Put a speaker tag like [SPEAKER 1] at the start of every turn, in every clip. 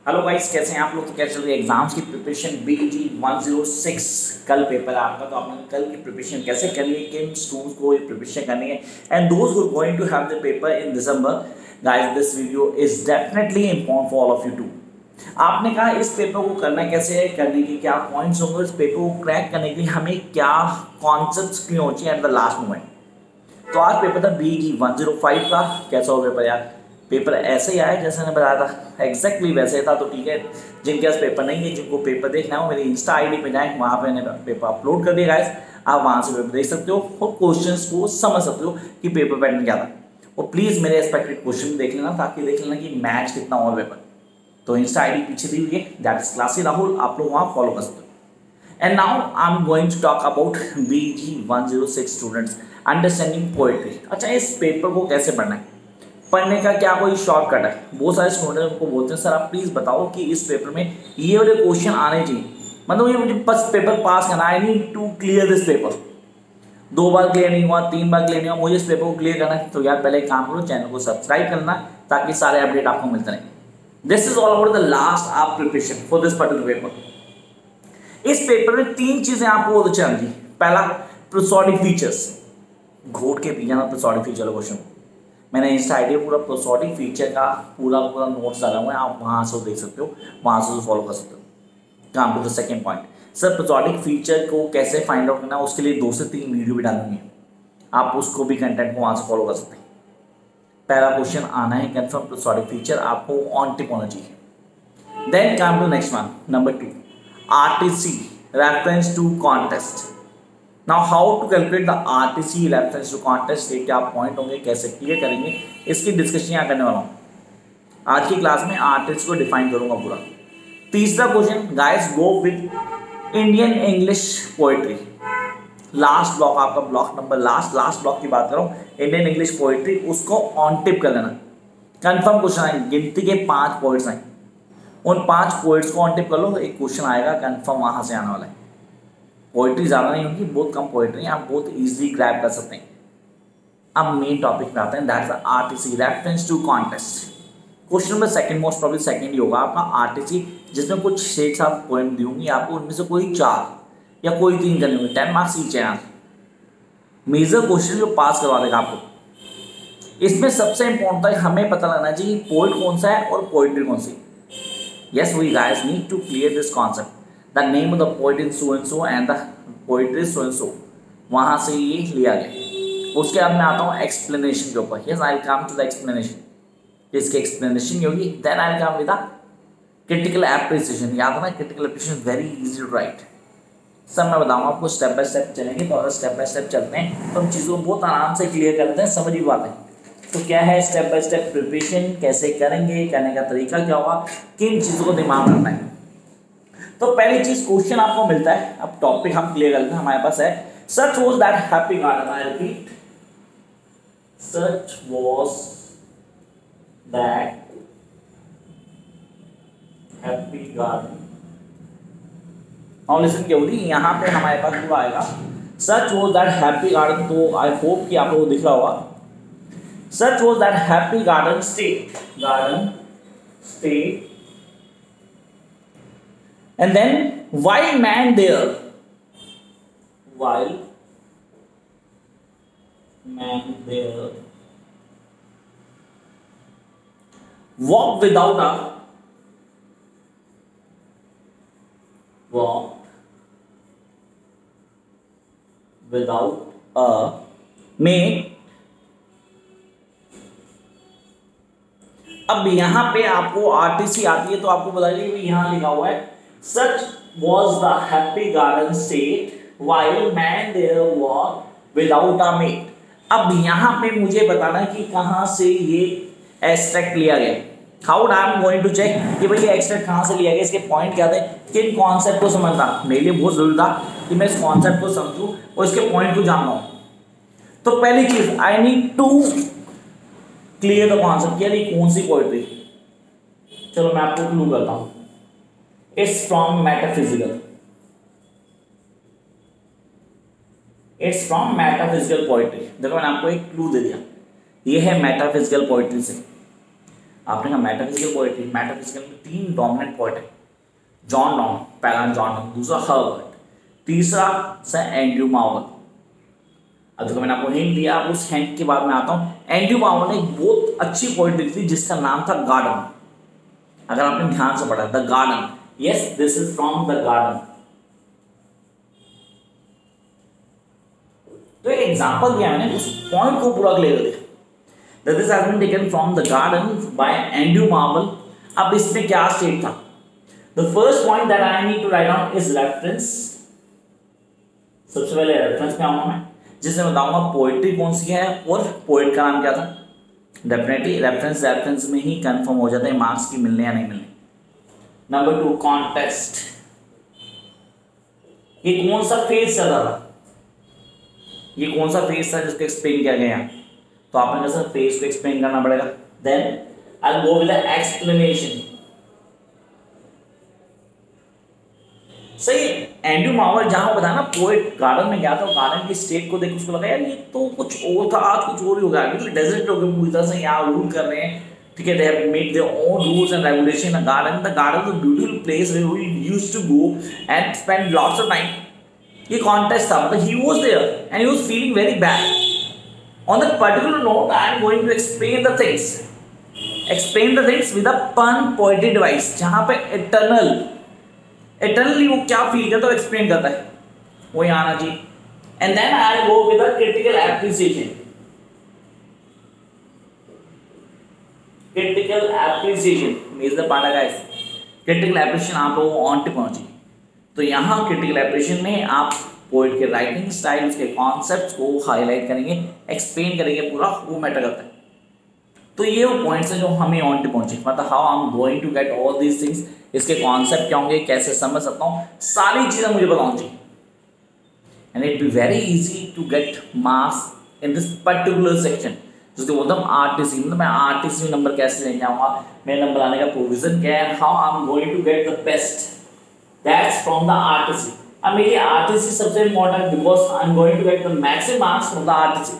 [SPEAKER 1] Hello guys, कैसे हैं आप लोग। तो कैसे चल रही है एग्जाम्स की प्रिपरेशन। BG 106 कल पेपर है आपका, तो आपने कल की प्रिपरेशन कैसे करनी है, किन स्टूडेंट्स को ये प्रिपरेशन करनी है, and those who are going to have the paper in December. Guys, this video is definitely important for all of you too. आपने कहा इस पेपर को करना कैसे है, करने के क्या पॉइंट्स होंगे, इस पेपर को क्रैक करने के लिए हमें क्या कॉन्सेप्ट्स क्लियर होने चाहिए एट द लास्ट मोमेंट। तो आज पेपर था BG 105 का। कैसा हो पेपर यार? पेपर ऐसे ही आया जैसे मैंने बताया था, एग्जैक्टली वैसे था। तो ठीक है, जिनके पास पेपर नहीं है, जिनको पेपर देखना है वो मेरी इंस्टा आईडी पे जाएं, वहाँ पे मैंने पेपर अपलोड कर दिया गाइस। आप वहाँ से पेपर देख सकते हो और क्वेश्चंस को समझ सकते हो कि पेपर पैटर्न क्या था। और प्लीज़ मेरे एक्सपेक्टेड क्वेश्चन देख लेना, ताकि देख लेना कि मैच कितना और पेपर। तो इंस्टा आईडी पीछे दी हुई है, दैट इज क्लासी राहुल, आप लोग वहाँ फॉलो कर सकते हो। And now I am going to talk about BG 106 students understanding poetry. अच्छा, इस पेपर को कैसे पढ़ना है, पढ़ने का क्या कोई शॉर्टकट है? बहुत सारे स्टूडेंट उनको बोलते हैं सर आप प्लीज़ बताओ कि इस पेपर में ये वाले क्वेश्चन आने चाहिए, मतलब ये मुझे बस पेपर पास करना, I need to clear this paper. 2 बार क्लियर नहीं हुआ, 3 बार क्लियर नहीं हुआ, मुझे इस पेपर को क्लियर करना है। तो यार पहले एक काम करो, चैनल को सब्सक्राइब करना, ताकि सारे अपडेट आपको मिलते रहें। This is all about the last आप preparation for this particular paper. इस पेपर में 3 चीजें आपको बहुत अच्छी आनी चाहिए। पहला, प्रोसोडिक फीचर्स। घोट के पी जाना प्रोसोडिक फीचर क्वेश्चन। मैंने इंस्टा आईडी पूरा प्रोसोडिक फीचर का पूरा नोट्स डाला हुआ है, आप वहाँ से देख सकते हो, वहाँ से फॉलो कर सकते हो। Come to the second point, sir prosodic feature को कैसे फाइंड आउट करना है, उसके लिए 2 से 3 वीडियो भी डालूंगी, आप उसको भी कंटेंट को वहाँ से फॉलो कर सकते हैं। पहला क्वेश्चन आना है कंफर्म प्रोसोडिक फीचर, आपको ऑन टिप होना चाहिए। Then come to next one, number 2, RTC reference to context. Now how to calculate the RTC reference to context, ये क्या पॉइंट होंगे, कैसे क्लियर करेंगे, इसकी डिस्कशन यहाँ करने वाला हूँ। आज की क्लास में RTC को डिफाइन करूंगा पूरा। तीसरा question guys, go with Indian English poetry. Last block आपका, ब्लॉक नंबर लास्ट ब्लॉक की बात करूँ, इंडियन इंग्लिश पोएट्री, उसको ऑन टिप कर लेना। कंफर्म क्वेश्चन आएंगे, गिनती के 5 पोइट्स आए, उन 5 पोइट्स को ऑन टिप कर लो, एक क्वेश्चन आएगा कंफर्म, वहां से आने वाला है। पोइट्री ज़्यादा नहीं होगी, बहुत कम पोइट्री है, आप बहुत इजीली ग्रैब कर सकते हैं। अब मेन टॉपिक में आते हैं, that's the RTC reference to context. Question number second, most problem second ही होगा आपका RTC, जिसमें कुछ 6-7 पॉइंट दी होंगी आपको, उनमें से कोई 4 या कोई 3 करने होंगे, 10 मार्क्स ईच है यार। मेजर क्वेश्चन जो पास करवा देगा आपको। इसमें सबसे इंपॉर्टेंट है, हमें पता लगना चाहिए पोइट कौन सा है और पोइट्री कौन सी। Yes, we guys need to clear this concept, the name of the poet in so and so and the poetry so and so, वहां से ये लिया गया। उसके बाद मैं आता हूँ एक्सप्लेनेशन के ऊपर। Yes, I will come to the explanation. इसकी एक्सप्लेनेशन होगी, then I will come with the critical appreciation. याद है ना, critical appreciation very easy to write. सब मैं बताऊंगा आपको, स्टेप बाय स्टेप चलेंगे। तो अगर स्टेप बाय स्टेप चलते हैं तो हम चीज़ों को बहुत आराम से क्लियर कर लेते हैं, समझ भी पाते हैं। तो क्या है स्टेप बाय स्टेप प्रिपरेशन, कैसे करेंगे, करने का तरीका क्या होगा, किन चीज़ों को दिमाग में रखना है। तो पहली चीज, क्वेश्चन आपको मिलता है, अब टॉपिक हम क्लियर कर लेते हैं। हमारे पास है, such was that happy garden, I repeat, such was that happy garden. और लिसन केवली यहाँ पे हमारे पास पूरा आएगा, such was that happy garden. तो आई होप कि आप लोगों को दिख रहा होगा, such was that happy garden state and then while man there walk without a mate। अब यहां पे आपको RTC आती है, तो आपको बताइए यहां लिखा हुआ है, such was the happy garden state while man there walked without a mate। अब यहाँ पे मुझे बताना कि कहाँ से ये एक्सट्रैक्ट लिया गया। How I am going to check कि भाई ये एक्सट्रैक्ट कहाँ से लिया गया, इसके पॉइंट क्या थे, किन कॉन्सेप्ट को समझना मेरे लिए बहुत जरूरी था कि मैं इस कॉन्सेप्ट को समझूं और इसके पॉइंट को जान पाऊं। तो पहली चीज, I need to clear the concept, यार ये कौन सी पोएट्री। चलो मैं आपको क्लू करता हूं, It's from metaphysical poetry। देखो मैंने आपको एक क्लू दे दिया, ये है मेटाफिजिकल पोएट्री से। आपने कहा मेटाफिजिकल पोएट्री, मेटाफिजिकल में 3 डोमिनेंट पोएट है, जॉन डॉन, पहला जॉन डॉन, दूसरा हर्बर्ट, तीसरा सर एंड्रयू मार्वल। अब देखो मैंने आपको हिंट दिया, अब उस हिंट के बाद मैं आता हूँ। एंड्रयू मार्वल ने एक बहुत अच्छी पोएट्री लिखी थी जिसका नाम था गार्डन। अगर आपने ध्यान से पढ़ा, the garden, yes this is from the garden. तो एक एग्जांपल दिया मैंने, उस पॉइंट को पूरा क्लियर कर दिया। This has been taken from the garden by Andrew Marvell। अब इसमें क्या स्टेट था? The first point that I need to write down is reference। सबसे पहले रेफरेंस में आऊंगा मैं, जिसमें बताऊंगा पोएट्री कौन सी है और पोएट का नाम क्या था। डेफिनेटली रेफरेंस में ही कंफर्म हो जाता है मार्क्स की मिलने या नहीं मिलने। नंबर 2 कॉन्टेक्स्ट, ये कौन सा फेज चल रहा था, ये कौन सा फेज था जिसको एक्सप्लेन किया गया, तो आपने कैसे फेज को एक्सप्लेन करना पड़ेगा। Then I will go with the explanation. सही, एंड्रयू मार्वल जहां बताया ना पोएट गार्डन में गया था, गार्डन की स्टेट को देख उसको लगा यार ये तो कुछ और था, आज कुछ और ही हो गया, बिल्कुल डेजर्ट हो गया पूरी तरह से, यहाँ रूल कर रहे हैं, ठीक है, they have made their own rules and regulation. The garden is a beautiful place where we used to go and spend lots of time. ये कॉन्टेस्ट था, मतलब he was there and he was feeling very bad. On that particular note, I am going to explain the things with a pun poetry device, जहाँ पे eternally वो क्या feel करता है explain करता है, वो यहाँ आना चाहिए। And then I go with a critical appreciation। Critical appreciation means the part guys। Critical appreciation आप लोगों को ऑन टिप होना चाहिए। तो यहाँ क्रिटिकल एप्रिसिएशन में आप पोएट के राइटिंग स्टाइल, उसके कॉन्सेप्ट्स को हाईलाइट करेंगे, एक्सप्लेन करेंगे, पूरा वो मैटर करता है। तो ये वो पॉइंट्स हैं जो हमें ऑन टू पहुंचे, मतलब how I am going to get all these things, इसके कॉन्सेप्ट क्या होंगे, कैसे समझ सकता हूँ, सारी चीजें मुझे पता होनी चाहिए। And it be very easy to get marks in this particular section, जिसको बोलता हूँ आरटीसी। मतलब मैं आरटीसी नंबर कैसे लेके आऊंगा, मेरे नंबर आने का प्रोविजन क्या है, how I am going to get the best, that's from the RTC. अब मेरे लिए आरटीसी सबसे important because I am going to get the maximum marks from the RTC.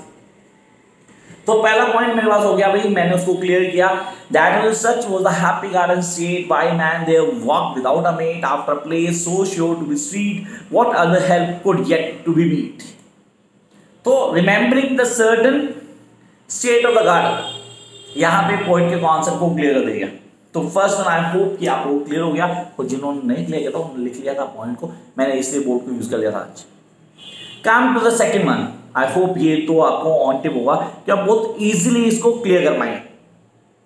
[SPEAKER 1] तो पहला पॉइंट मेरे पास हो गया भाई, मैंने उसको क्लियर किया। That was such was the happy garden state by man there walk without a mate after place so sure to be sweet what other help could yet to be meet. तो remembering the certain state of the garden, यहाँ पे point के concept को clear कर दिया। तो first one I hope कि आप लोग क्लियर हो गया, और जिन्होंने नहीं क्लियर किया था उन्होंने लिख लिया था पॉइंट को, मैंने इसलिए बोर्ड को यूज कर लिया था आज। Come to the second one, I hope ये तो आपको ऑन टिप होगा कि आप बहुत इजीली इसको क्लियर कर पाएंगे।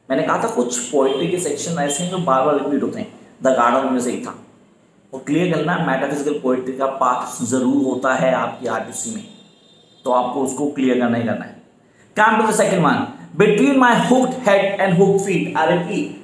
[SPEAKER 1] मैंने कहा था कुछ पोएट्री के सेक्शन ऐसे हैं जो बार बार रिपीट होते हैं, द गार्डन में से ही था, वो क्लियर करना। मेटाफिजिकल पोएट्री का पार्ट जरूर होता है आपकी आरटीसी में, तो आपको उसको क्लियर करना ही करना है। Come to the second one, between my hooked head and hooked feet, I repeat,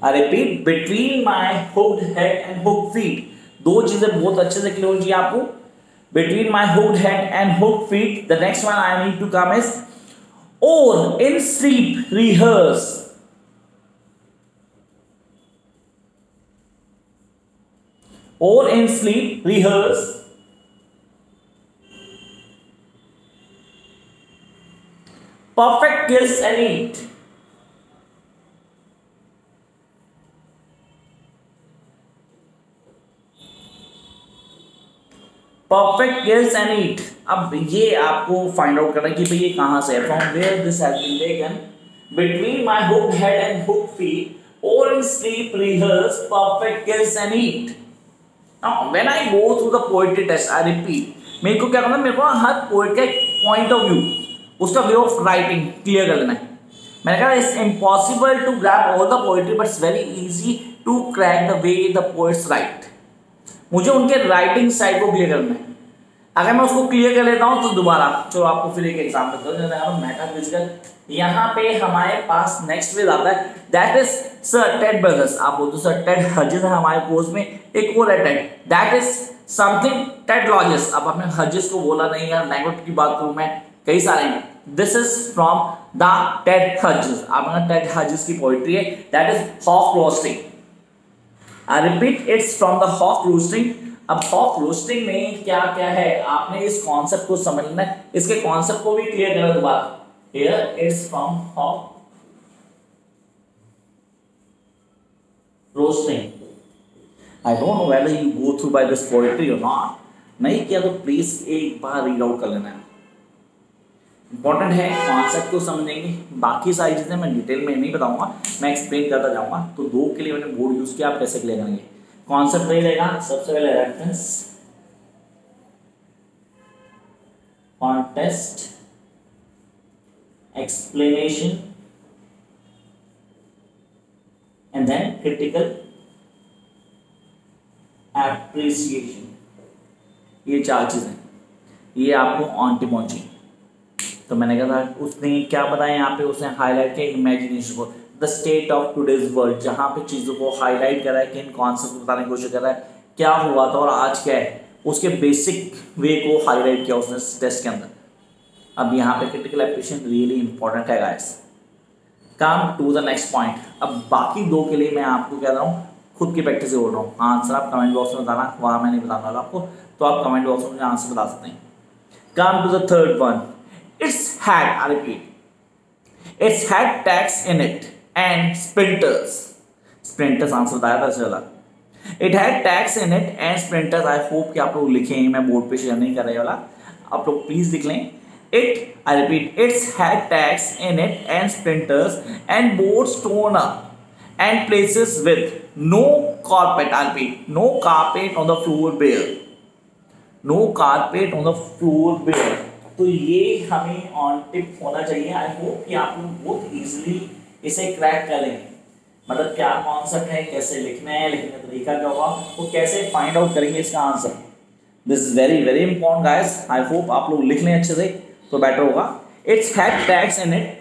[SPEAKER 1] I repeat, between my hooked head and hooked feet, दो चीजें बहुत अच्छे से क्लियर होनी चाहिए आपको। Between my hooked head and hooked feet, the next one I need to come is, or in sleep rehearse, or in sleep rehearse, perfect kiss and eat। Perfect kills and ईट। अब ये आपको find out करना है कि भाई ये कहां से है, from where this has been taken. Between my hooked head and hooked feet or in sleep rehearse perfect kills and eat. Now when I go through the poetry test, I repeat, मेरे को क्या करना है, मेरे को हर poet का एक point of view, उसका वे ऑफ राइटिंग क्लियर कर देना है। मैंने कहा it's impossible to grab all the poetry but it's very easy to crack the way the poets write. मुझे उनके राइटिंग साइड को क्लियर करना है। अगर मैं उसको क्लियर कर लेता हूं तो दोबारा चलो आपको फिर एक एग्जांपल देता हूं। मेटाफिजिकल, यहाँ पे हमारे पास नेक्स्ट फेज आता है, that is sir Ted brothers. आप बोलते हो सर टेड हर्जिस है हमारे कोर्स में, एक और है Ted, that is something Ted lodges. अब आपने हर्जिस को बोला नहीं यार, नेगेटिव की बात करूं मैं, कई सारे हैं, this is from the Ted Hughes, आपका टेड हजेस की पोइट्री है, that is hawk roosting. I repeat, it's from the hawk roosting. अब हॉक रोस्टिंग में क्या क्या है, आपने इस कॉन्सेप्ट को समझना है, इसके कॉन्सेप्ट को भी क्लियर करना दोबारा। Here it's from hawk roosting. I don't know whether you go through by this poetry और नॉट, नहीं किया तो प्लीज एक बार रीड आउट कर लेना है, इंपॉर्टेंट है, कॉन्सेप्ट को समझेंगे। बाकी सारी चीजें मैं डिटेल में नहीं बताऊंगा, मैं एक्सप्लेन करता जाऊंगा। तो दो के लिए मैंने बोर्ड यूज किया, आप कैसे क्लियर करेंगे। कॉन्सेप्ट नहीं रहेगा, सबसे पहले reference, context, explanation and then critical appreciation. ये चार चीजें, ये आपको ऑन्टोलॉजी। तो मैंने कहा था उसने क्या बताया यहाँ पे, उसने हाईलाइट किया इमेजिनेशन को, the state of today's world, जहाँ पे चीज़ों को हाईलाइट करा है कि इन कॉन्सेप्ट को बताने की कोशिश कर रहा है क्या हुआ था और आज क्या है, उसके बेसिक वे को हाईलाइट किया उसने टेस्ट के अंदर। अब यहाँ पे क्रिटिकल एप्रिसिएशन रियली इंपॉर्टेंट है guys. Come to the next point. अब बाकी दो के लिए मैं आपको कह रहा हूँ, खुद की प्रैक्टिस से बोल रहा हूँ, आंसर आप कमेंट बॉक्स में बताना, वहाँ मैं नहीं बताने वाला आपको, तो आप कमेंट बॉक्स में मुझे आंसर बता सकते हैं। Come to the third one, it's had, I repeat, it's had tags in it and sprinters. Sprinters answer बताया था इससे वाला। It had tags in it and sprinters. I hope कि आप लोग लिखें, मैं बोर्ड पे शेयर नहीं कर रहे वाला, आप लोग प्लीज लिख लें। It, I repeat, it's had tags in it and sprinters and boards torn up and places with no carpet. I repeat, no carpet on the floor bare. No carpet on the floor bare. तो ये हमें on tip होना चाहिए। आई hope कि आप लोग बहुत easily इसे क्रैक कर लेंगे। मतलब क्या कॉन्सेप्ट है, कैसे लिखना है, लिखने का तरीका क्या होगा, वो कैसे फाइंड आउट करेंगे इसका answer. This is very very important guys. I hope आप लोग लिख लें अच्छे से तो बेटर होगा। It's had tags in it,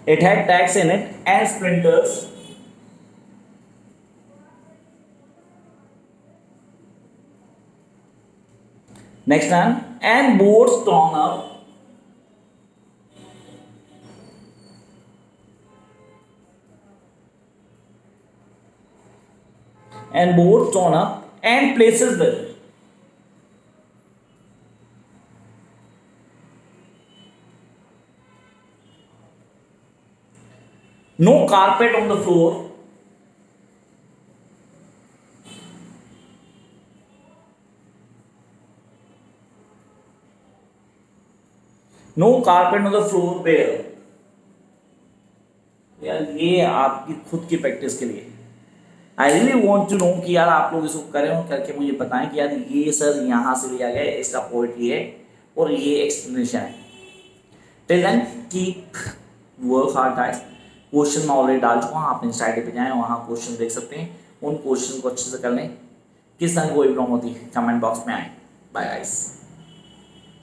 [SPEAKER 1] it had tags in it and sprinters next one and boards torn up and places with no carpet on the floor, no carpet on the floor bare। यार ये आपकी खुद की practice के लिए, I really want to know कि यार आप लोग इसको करें और करके मुझे बताएं कि यार ये सर यहाँ से लिया गया है, इसका पोएट्री है और ये एक्सप्लेनेशन है। Till then keep work hard guys. Question मैं ऑलरेडी डाल चुका हूँ, आप इंस्टा पे जाएं, वहाँ क्वेश्चन देख सकते हैं, उन क्वेश्चन को अच्छे से कर लें। किस तरह कोई प्रॉब्लम होती है कमेंट बॉक्स में आए। Bye guys.